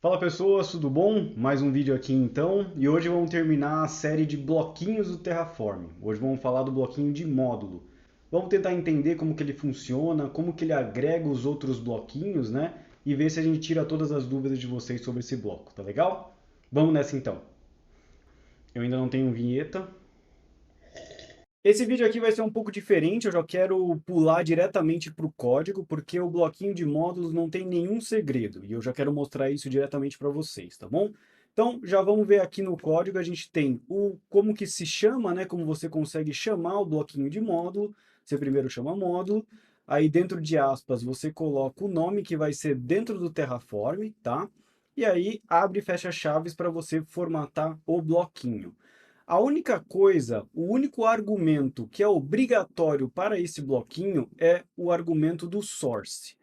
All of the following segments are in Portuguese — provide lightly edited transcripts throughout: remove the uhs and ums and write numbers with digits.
Fala pessoas, tudo bom? Mais um vídeo aqui então, e hoje vamos terminar a série de bloquinhos do Terraform. Hoje vamos falar do bloquinho de módulo. Vamos tentar entender como que ele funciona, como que ele agrega os outros bloquinhos, né? E ver se a gente tira todas as dúvidas de vocês sobre esse bloco, tá legal? Vamos nessa então. Eu ainda não tenho vinheta. Esse vídeo aqui vai ser um pouco diferente, eu já quero pular diretamente para o código, porque o bloquinho de módulos não tem nenhum segredo, e eu já quero mostrar isso diretamente para vocês, tá bom? Então, já vamos ver aqui no código, a gente tem o como que se chama, né? Como você consegue chamar o bloquinho de módulo. Você primeiro chama módulo, aí dentro de aspas você coloca o nome que vai ser dentro do Terraform, tá? E aí abre e fecha chaves para você formatar o bloquinho. A única coisa, o único argumento que é obrigatório para esse bloquinho é o argumento do source.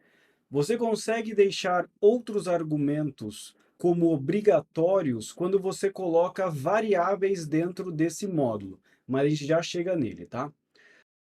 Você consegue deixar outros argumentos como obrigatórios quando você coloca variáveis dentro desse módulo, mas a gente já chega nele, tá?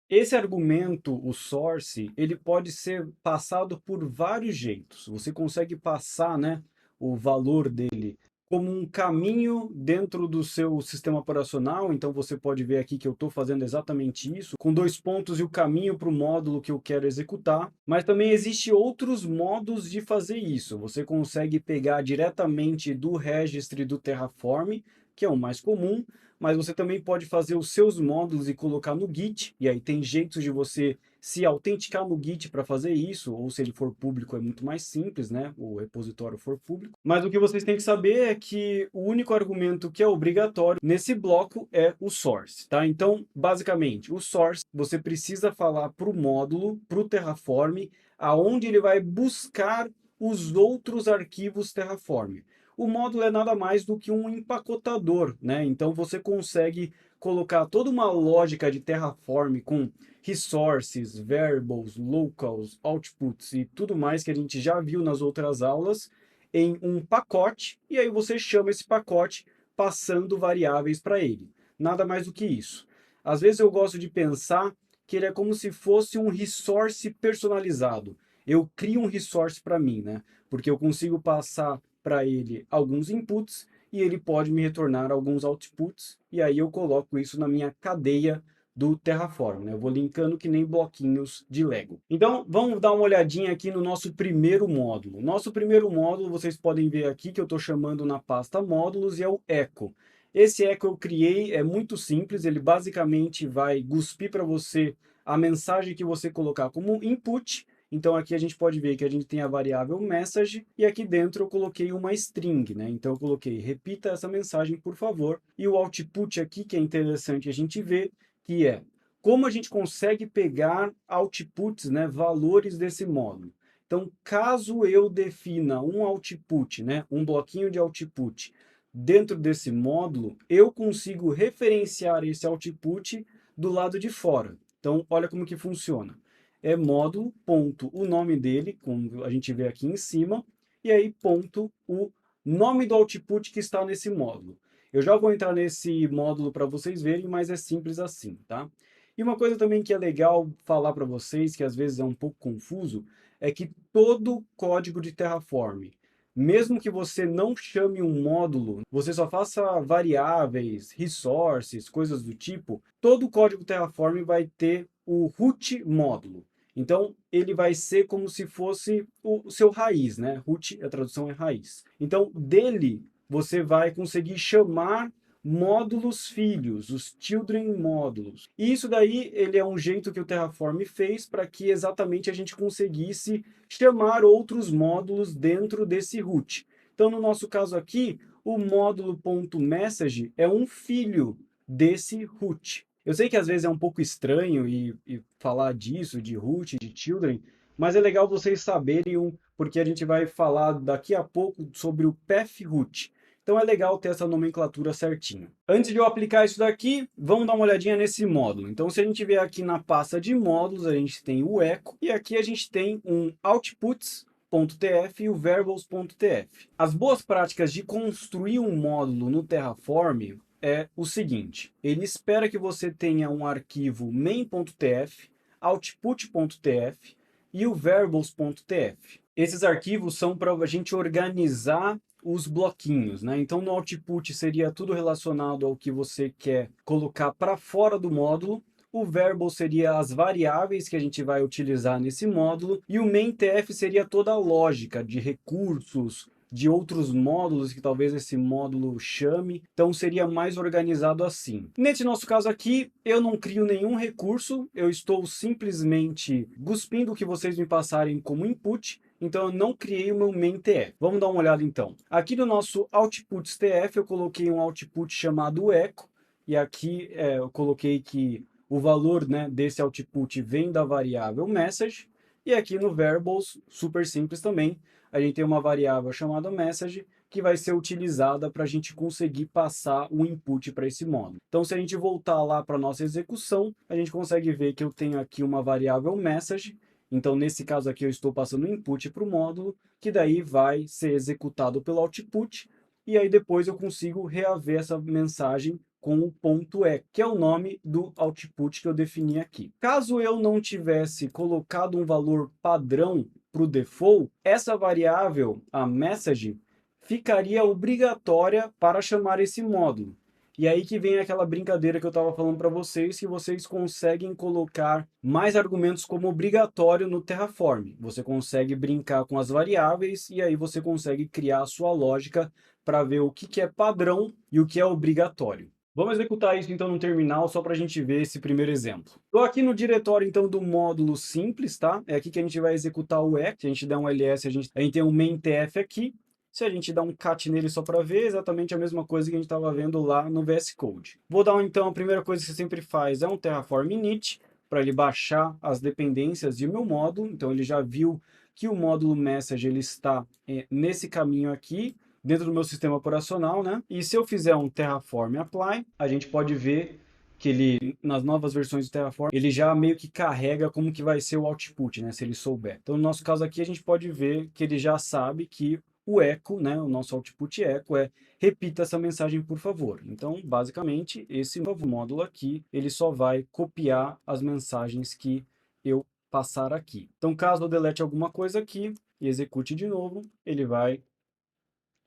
Esse argumento, o source, ele pode ser passado por vários jeitos. Você consegue passar, né, o valor dele como um caminho dentro do seu sistema operacional. Então você pode ver aqui que eu estou fazendo exatamente isso, com dois pontos e o caminho para o módulo que eu quero executar. Mas também existe outros modos de fazer isso. Você consegue pegar diretamente do registry do Terraform, que é o mais comum, mas você também pode fazer os seus módulos e colocar no Git, e aí tem jeitos de você se autenticar no Git para fazer isso, ou se ele for público é muito mais simples, né? O repositório for público. Mas o que vocês têm que saber é que o único argumento que é obrigatório nesse bloco é o source, tá? Então, basicamente, o source, você precisa falar para o módulo, para o Terraform, aonde ele vai buscar os outros arquivos Terraform. O módulo é nada mais do que um empacotador, né? Então você consegue colocar toda uma lógica de Terraform com resources, variables, locals, outputs e tudo mais que a gente já viu nas outras aulas em um pacote, e aí você chama esse pacote passando variáveis para ele. Nada mais do que isso. Às vezes eu gosto de pensar que ele é como se fosse um resource personalizado. Eu crio um resource para mim, né? Porque eu consigo passar para ele alguns inputs e ele pode me retornar alguns outputs, e aí eu coloco isso na minha cadeia do Terraform, né? Eu vou linkando que nem bloquinhos de Lego. Então, vamos dar uma olhadinha aqui no nosso primeiro módulo. Nosso primeiro módulo, vocês podem ver aqui que eu estou chamando na pasta módulos, e é o Echo. Esse Echo eu criei, é muito simples, ele basicamente vai cuspir para você a mensagem que você colocar como input. Então aqui a gente pode ver que a gente tem a variável message e aqui dentro eu coloquei uma string, né? Então eu coloquei repita essa mensagem, por favor. E o output aqui, que é interessante a gente ver, que é como a gente consegue pegar outputs, né, valores desse módulo. Então, caso eu defina um output, né, um bloquinho de output dentro desse módulo, eu consigo referenciar esse output do lado de fora. Então, olha como que funciona. É módulo, ponto, o nome dele, como a gente vê aqui em cima, e aí ponto, o nome do output que está nesse módulo. Eu já vou entrar nesse módulo para vocês verem, mas é simples assim, tá? E uma coisa também que é legal falar para vocês, que às vezes é um pouco confuso, é que todo código de Terraform, mesmo que você não chame um módulo, você só faça variáveis, resources, coisas do tipo, todo código Terraform vai ter o root módulo. Então, ele vai ser como se fosse o seu raiz, né? Root, a tradução é raiz. Então, dele, você vai conseguir chamar módulos filhos, os children módulos. E isso daí, ele é um jeito que o Terraform fez para que exatamente a gente conseguisse chamar outros módulos dentro desse root. Então, no nosso caso aqui, o módulo.message é um filho desse root. Eu sei que às vezes é um pouco estranho e falar disso, de root, de children, mas é legal vocês saberem, porque a gente vai falar daqui a pouco sobre o path root. Então é legal ter essa nomenclatura certinha. Antes de eu aplicar isso daqui, vamos dar uma olhadinha nesse módulo. Então se a gente vier aqui na pasta de módulos, a gente tem o echo, e aqui a gente tem um outputs.tf e o variables.tf. As boas práticas de construir um módulo no Terraform é o seguinte: ele espera que você tenha um arquivo main.tf, output.tf e o variables.tf. Esses arquivos são para a gente organizar os bloquinhos, né? Então, no output seria tudo relacionado ao que você quer colocar para fora do módulo. O variable seria as variáveis que a gente vai utilizar nesse módulo. E o main.tf seria toda a lógica de recursos, de outros módulos que talvez esse módulo chame. Então, seria mais organizado assim. Nesse nosso caso aqui, eu não crio nenhum recurso. Eu estou simplesmente cuspindo o que vocês me passarem como input. Então, eu não criei o meu main.tf. Vamos dar uma olhada, então. Aqui no nosso outputs.tf, eu coloquei um output chamado echo. E aqui eu coloquei que o valor, né, desse output vem da variável message. E aqui no variables, super simples também, a gente tem uma variável chamada message, que vai ser utilizada para a gente conseguir passar o input para esse módulo. Então, se a gente voltar lá para a nossa execução, a gente consegue ver que eu tenho aqui uma variável message. Então, nesse caso aqui, eu estou passando o input para o módulo, que daí vai ser executado pelo output, e aí depois eu consigo reaver essa mensagem com o ponto .e, que é o nome do output que eu defini aqui. Caso eu não tivesse colocado um valor padrão para o default, essa variável, a message, ficaria obrigatória para chamar esse módulo. E aí que vem aquela brincadeira que eu estava falando para vocês, que vocês conseguem colocar mais argumentos como obrigatório no Terraform. Você consegue brincar com as variáveis e aí você consegue criar a sua lógica para ver o que é padrão e o que é obrigatório. Vamos executar isso então no terminal só para a gente ver esse primeiro exemplo. Estou aqui no diretório então do módulo simples, tá? É aqui que a gente vai executar o echo. Se a gente der um ls, a gente tem um main.tf aqui. Se a gente dá um cat nele só para ver, é exatamente a mesma coisa que a gente estava vendo lá no VS Code. Vou dar então, a primeira coisa que você sempre faz é um Terraform init, para ele baixar as dependências de meu módulo. Então ele já viu que o módulo message ele está nesse caminho aqui, dentro do meu sistema operacional, né? E se eu fizer um Terraform apply, a gente pode ver que ele, nas novas versões do Terraform, ele já meio que carrega como que vai ser o output, né? Se ele souber. Então, no nosso caso aqui, a gente pode ver que ele já sabe que o echo, né, o nosso output echo repita essa mensagem, por favor. Então, basicamente, esse novo módulo aqui, ele só vai copiar as mensagens que eu passar aqui. Então, caso eu delete alguma coisa aqui e execute de novo, ele vai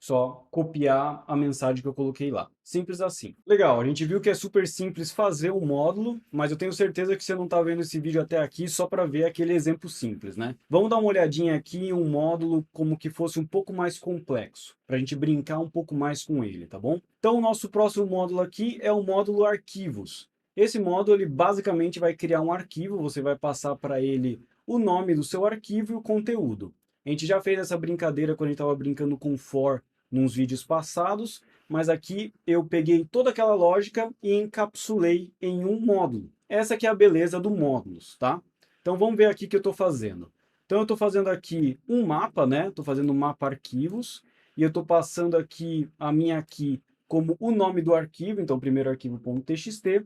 só copiar a mensagem que eu coloquei lá. Simples assim. Legal, a gente viu que é super simples fazer o módulo, mas eu tenho certeza que você não está vendo esse vídeo até aqui só para ver aquele exemplo simples, né? Vamos dar uma olhadinha aqui em um módulo como que fosse um pouco mais complexo, para a gente brincar um pouco mais com ele, tá bom? Então, o nosso próximo módulo aqui é o módulo arquivos. Esse módulo, ele basicamente vai criar um arquivo, você vai passar para ele o nome do seu arquivo e o conteúdo. A gente já fez essa brincadeira quando a gente estava brincando com for nos vídeos passados, mas aqui eu peguei toda aquela lógica e encapsulei em um módulo. Essa que é a beleza do módulos, tá? Então vamos ver aqui o que eu estou fazendo. Então eu estou fazendo aqui um mapa, né? Estou fazendo um mapa arquivos e eu estou passando aqui a minha key como o nome do arquivo, então primeiro arquivo.txt,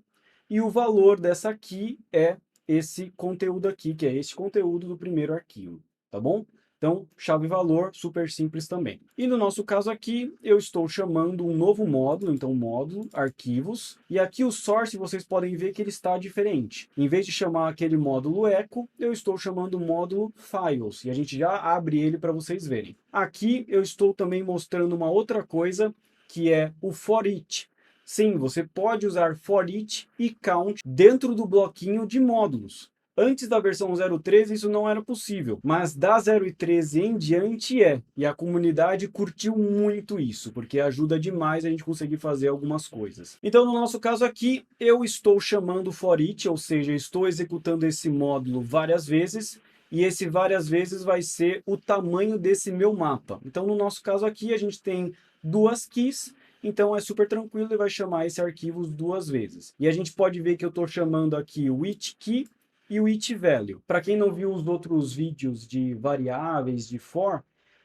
e o valor dessa key é esse conteúdo aqui, que é esse conteúdo do primeiro arquivo, tá bom? Então, chave-valor, super simples também. E no nosso caso aqui, eu estou chamando um novo módulo, então módulo, arquivos, e aqui o source vocês podem ver que ele está diferente. Em vez de chamar aquele módulo echo, eu estou chamando o módulo files, e a gente já abre ele para vocês verem. Aqui eu estou também mostrando uma outra coisa, que é o for each. Sim, você pode usar for each e count dentro do bloquinho de módulos. Antes da versão 0.13 isso não era possível, mas da 0.13 em diante é. E a comunidade curtiu muito isso, porque ajuda demais a gente conseguir fazer algumas coisas. Então, no nosso caso aqui, eu estou chamando for each, ou seja, estou executando esse módulo várias vezes, e esse várias vezes vai ser o tamanho desse meu mapa. Então, no nosso caso aqui, a gente tem duas keys, então é super tranquilo e vai chamar esse arquivo duas vezes. E a gente pode ver que eu estou chamando aqui o each key e o each value. Para quem não viu os outros vídeos de variáveis, de for,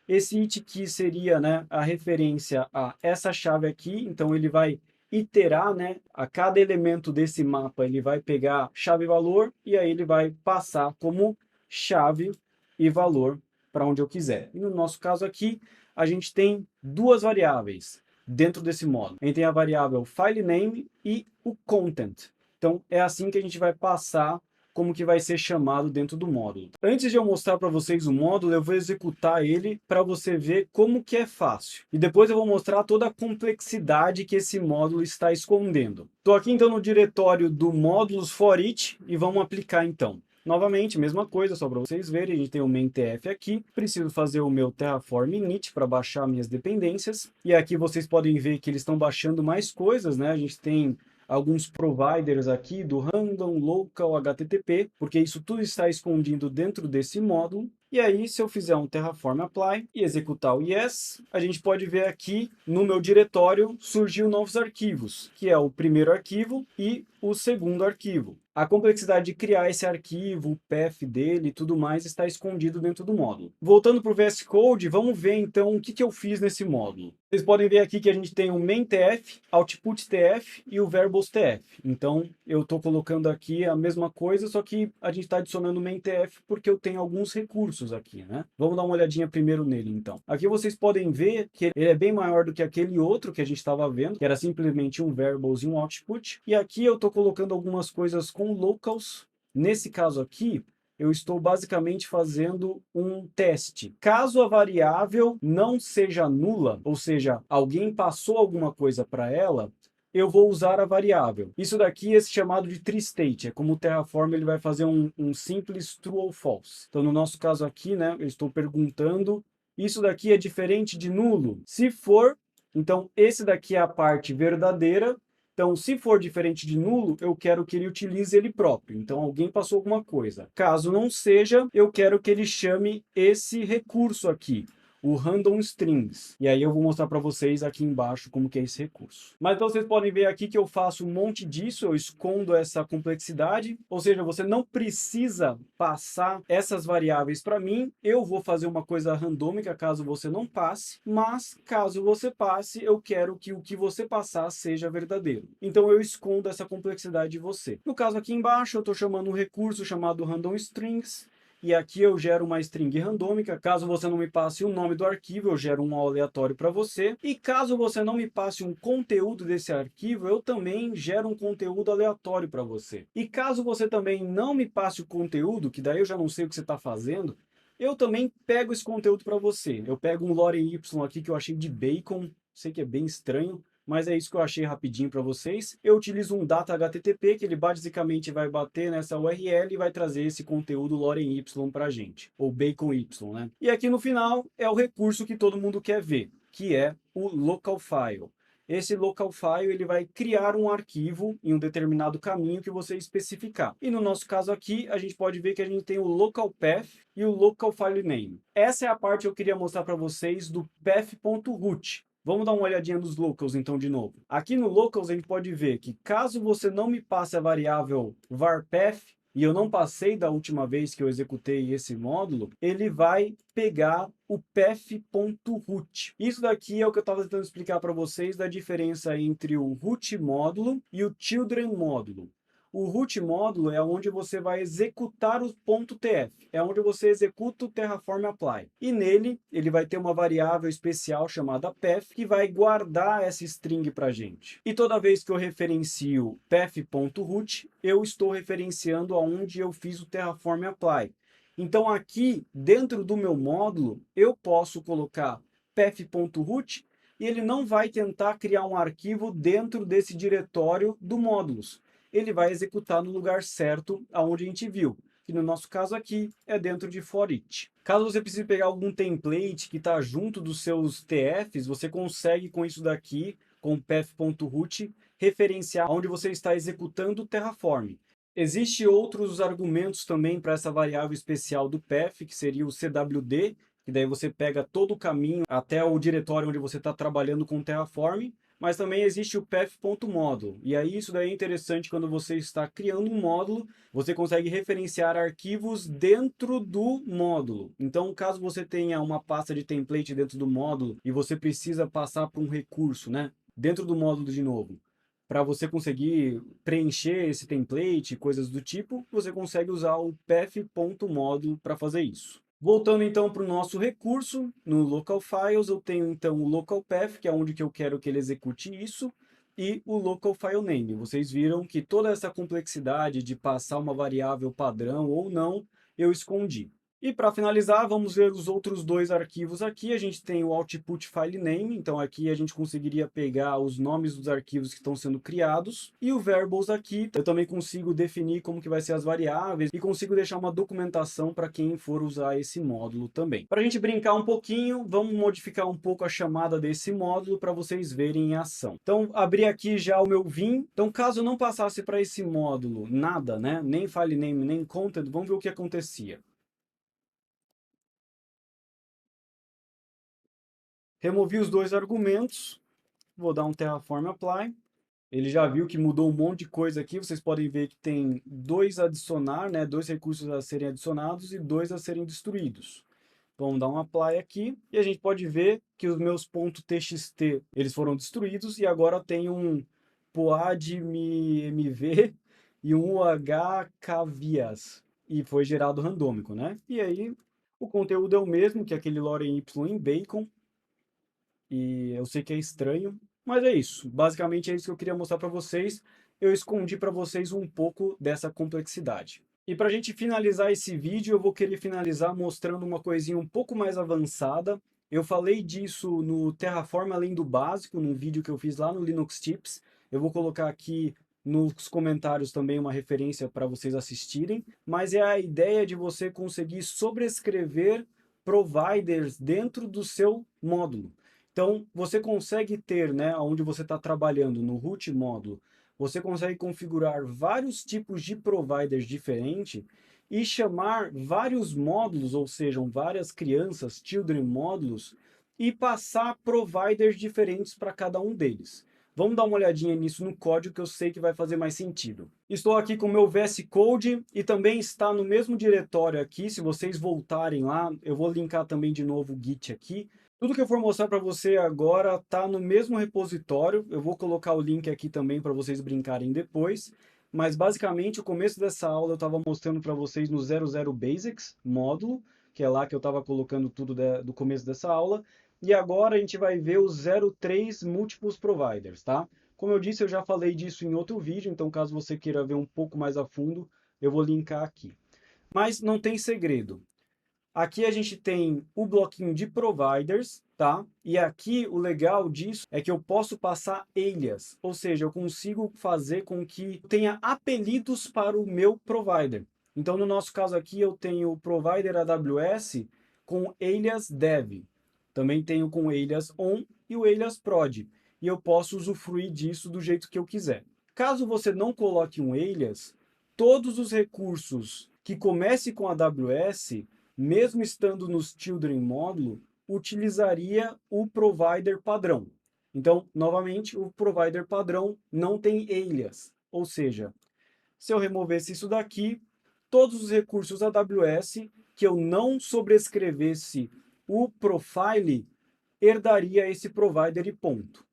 esse each key seria, né, a referência a essa chave aqui, então ele vai iterar, né, a cada elemento desse mapa, ele vai pegar chave e valor, e aí ele vai passar como chave e valor para onde eu quiser. E no nosso caso aqui, a gente tem duas variáveis dentro desse módulo. A gente tem a variável file name e o content. Então, é assim que a gente vai passar como que vai ser chamado dentro do módulo. Antes de eu mostrar para vocês o módulo, eu vou executar ele para você ver como que é fácil. E depois eu vou mostrar toda a complexidade que esse módulo está escondendo. Estou aqui então no diretório do módulos for each e vamos aplicar então. Novamente, mesma coisa, só para vocês verem, a gente tem o main.tf aqui, preciso fazer o meu terraform init para baixar minhas dependências, e aqui vocês podem ver que eles estão baixando mais coisas, né? A gente tem alguns providers aqui do random, local, http, porque isso tudo está escondido dentro desse módulo. E aí, se eu fizer um terraform apply e executar o yes, a gente pode ver aqui no meu diretório surgiu novos arquivos, que é o primeiro arquivo e o segundo arquivo. A complexidade de criar esse arquivo, o path dele e tudo mais está escondido dentro do módulo. Voltando para o VS Code, vamos ver então o que eu fiz nesse módulo. Vocês podem ver aqui que a gente tem o main.tf, output.tf e o verbos.tf. Então, eu estou colocando aqui a mesma coisa, só que a gente está adicionando o main.tf porque eu tenho alguns recursos aqui, né? Vamos dar uma olhadinha primeiro nele, então. Aqui vocês podem ver que ele é bem maior do que aquele outro que a gente estava vendo, que era simplesmente um verbos e um output. E aqui eu estou colocando algumas coisas com locals. Nesse caso aqui, eu estou basicamente fazendo um teste. Caso a variável não seja nula, ou seja, alguém passou alguma coisa para ela, eu vou usar a variável. Isso daqui é chamado de tree state, é como o Terraform ele vai fazer um simples true ou false. Então, no nosso caso aqui, né, eu estou perguntando, isso daqui é diferente de nulo? Se for, então esse daqui é a parte verdadeira. Então, se for diferente de nulo, eu quero que ele utilize ele próprio. Então, alguém passou alguma coisa. Caso não seja, eu quero que ele chame esse recurso aqui, o random strings. E aí eu vou mostrar para vocês aqui embaixo como que é esse recurso. Mas então vocês podem ver aqui que eu faço um monte disso, eu escondo essa complexidade. Ou seja, você não precisa passar essas variáveis para mim. Eu vou fazer uma coisa randômica caso você não passe. Mas caso você passe, eu quero que o que você passar seja verdadeiro. Então eu escondo essa complexidade de você. No caso aqui embaixo, eu estou chamando um recurso chamado random strings. E aqui eu gero uma string randômica. Caso você não me passe o nome do arquivo, eu gero um aleatório para você. E caso você não me passe um conteúdo desse arquivo, eu também gero um conteúdo aleatório para você. E caso você também não me passe o conteúdo, que daí eu já não sei o que você está fazendo, eu também pego esse conteúdo para você. Eu pego um lorem y aqui que eu achei de bacon, sei que é bem estranho, mas é isso que eu achei rapidinho para vocês. Eu utilizo um data HTTP, que ele basicamente vai bater nessa URL e vai trazer esse conteúdo lorem y para a gente, ou bacon y, né? E aqui no final é o recurso que todo mundo quer ver, que é o local file. Esse local file ele vai criar um arquivo em um determinado caminho que você especificar. E no nosso caso aqui, a gente pode ver que a gente tem o local path e o local file name. Essa é a parte que eu queria mostrar para vocês do path.root. Vamos dar uma olhadinha nos locals então de novo. Aqui no locals a gente pode ver que caso você não me passe a variável varpath, e eu não passei da última vez que eu executei esse módulo, ele vai pegar o path.root. Isso daqui é o que eu estava tentando explicar para vocês da diferença entre o root módulo e o children módulo. O root módulo é onde você vai executar o .tf, é onde você executa o Terraform Apply. E nele, ele vai ter uma variável especial chamada path, que vai guardar essa string para a gente. E toda vez que eu referencio path.root, eu estou referenciando aonde eu fiz o Terraform Apply. Então aqui, dentro do meu módulo, eu posso colocar path.root e ele não vai tentar criar um arquivo dentro desse diretório do módulos. Ele vai executar no lugar certo aonde a gente viu, que no nosso caso aqui é dentro de for each. Caso você precise pegar algum template que está junto dos seus TFs, você consegue com isso daqui, com path.root, referenciar onde você está executando o Terraform. Existem outros argumentos também para essa variável especial do path, que seria o CWD, que daí você pega todo o caminho até o diretório onde você está trabalhando com o Terraform. Mas também existe o path.módulo. E aí isso daí é interessante quando você está criando um módulo, você consegue referenciar arquivos dentro do módulo. Então, caso você tenha uma pasta de template dentro do módulo e você precisa passar por um recurso, né, dentro do módulo de novo, para você conseguir preencher esse template, coisas do tipo, você consegue usar o path.módulo para fazer isso. Voltando então para o nosso recurso, no local files eu tenho então o local path, que é onde que eu quero que ele execute isso. e o local file name. Vocês viram que toda essa complexidade de passar uma variável padrão ou não, eu escondi. E para finalizar, vamos ver os outros dois arquivos aqui. A gente tem o output file name, então aqui a gente conseguiria pegar os nomes dos arquivos que estão sendo criados. E o variables aqui, eu também consigo definir como que vai ser as variáveis e consigo deixar uma documentação para quem for usar esse módulo também. Para a gente brincar um pouquinho, vamos modificar um pouco a chamada desse módulo para vocês verem em ação. Então, abri aqui já o meu Vim. Então, caso eu não passasse para esse módulo nada, né? Nem file name, nem content, vamos ver o que acontecia. Removi os dois argumentos, vou dar um Terraform Apply. Ele já viu que mudou um monte de coisa aqui. Vocês podem ver que tem dois a adicionar, né? Dois recursos a serem adicionados e dois a serem destruídos. Vamos dar um Apply aqui e a gente pode ver que os meus .txt eles foram destruídos e agora tem um poadmv e um uhkvias e foi gerado randômico, né? E aí o conteúdo é o mesmo que aquele lorem y em bacon. E eu sei que é estranho, mas é isso. Basicamente é isso que eu queria mostrar para vocês. Eu escondi para vocês um pouco dessa complexidade. E para a gente finalizar esse vídeo, eu vou querer finalizar mostrando uma coisinha um pouco mais avançada. Eu falei disso no Terraform Além do Básico, num vídeo que eu fiz lá no Linux Tips. Eu vou colocar aqui nos comentários também uma referência para vocês assistirem. Mas é a ideia de você conseguir sobrescrever providers dentro do seu módulo. Então, você consegue ter, né, onde você está trabalhando, no root módulo, você consegue configurar vários tipos de providers diferentes e chamar vários módulos, ou seja, várias crianças, children módulos, e passar providers diferentes para cada um deles. Vamos dar uma olhadinha nisso no código que eu sei que vai fazer mais sentido. Estou aqui com o meu VS Code e também está no mesmo diretório aqui. Se vocês voltarem lá, eu vou linkar também de novo o Git aqui. Tudo que eu for mostrar para você agora está no mesmo repositório. Eu vou colocar o link aqui também para vocês brincarem depois. Mas basicamente o começo dessa aula eu estava mostrando para vocês no 00 Basics módulo, que é lá que eu estava colocando tudo do começo dessa aula. E agora a gente vai ver o 03 Multiples Providers, tá? Como eu disse, eu já falei disso em outro vídeo, então caso você queira ver um pouco mais a fundo, eu vou linkar aqui. Mas não tem segredo. Aqui a gente tem o bloquinho de providers, tá? E aqui o legal disso é que eu posso passar alias, ou seja, eu consigo fazer com que tenha apelidos para o meu provider. Então, no nosso caso aqui, eu tenho o provider AWS com alias dev. Também tenho com alias on e o alias prod. E eu posso usufruir disso do jeito que eu quiser. Caso você não coloque um alias, todos os recursos que comecem com AWS mesmo estando nos children módulo, utilizaria o provider padrão. Então, novamente, o provider padrão não tem alias. Ou seja, se eu removesse isso daqui, todos os recursos AWS que eu não sobrescrevesse o profile, herdaria esse provider e ponto.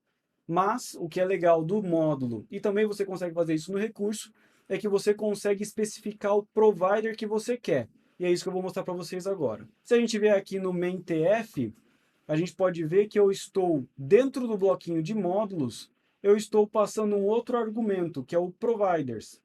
Mas o que é legal do módulo, e também você consegue fazer isso no recurso, é que você consegue especificar o provider que você quer. E é isso que eu vou mostrar para vocês agora. Se a gente vier aqui no main.tf, a gente pode ver que eu estou dentro do bloquinho de módulos, eu estou passando um outro argumento, que é o providers.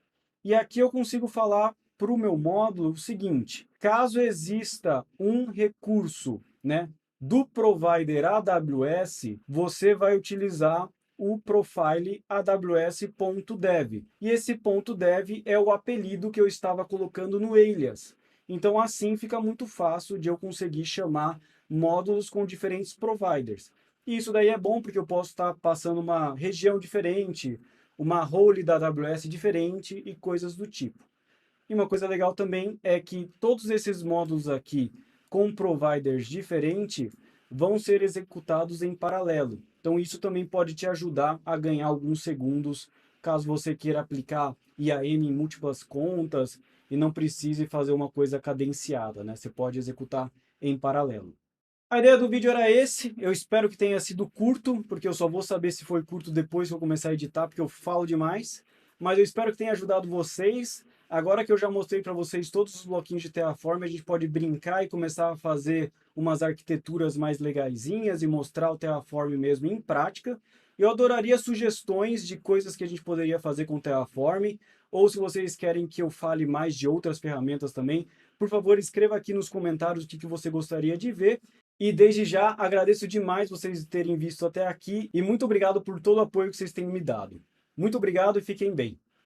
E aqui eu consigo falar para o meu módulo o seguinte: caso exista um recurso, né, do provider AWS, você vai utilizar o profile aws.dev. E esse .dev é o apelido que eu estava colocando no alias. Então assim fica muito fácil de eu conseguir chamar módulos com diferentes providers. E isso daí é bom porque eu posso estar passando uma região diferente, uma role da AWS diferente e coisas do tipo. E uma coisa legal também é que todos esses módulos aqui com providers diferentes vão ser executados em paralelo. Então isso também pode te ajudar a ganhar alguns segundos caso você queira aplicar IAM em múltiplas contas e não precise fazer uma coisa cadenciada, né? Você pode executar em paralelo. A ideia do vídeo era esse, eu espero que tenha sido curto, porque eu só vou saber se foi curto depois que eu começar a editar, porque eu falo demais. Mas eu espero que tenha ajudado vocês. Agora que eu já mostrei para vocês todos os bloquinhos de Terraform, a gente pode brincar e começar a fazer umas arquiteturas mais legaisinhas e mostrar o Terraform mesmo em prática. Eu adoraria sugestões de coisas que a gente poderia fazer com o Terraform, ou se vocês querem que eu fale mais de outras ferramentas também, por favor, escreva aqui nos comentários o que você gostaria de ver. E desde já agradeço demais vocês terem visto até aqui e muito obrigado por todo o apoio que vocês têm me dado. Muito obrigado e fiquem bem.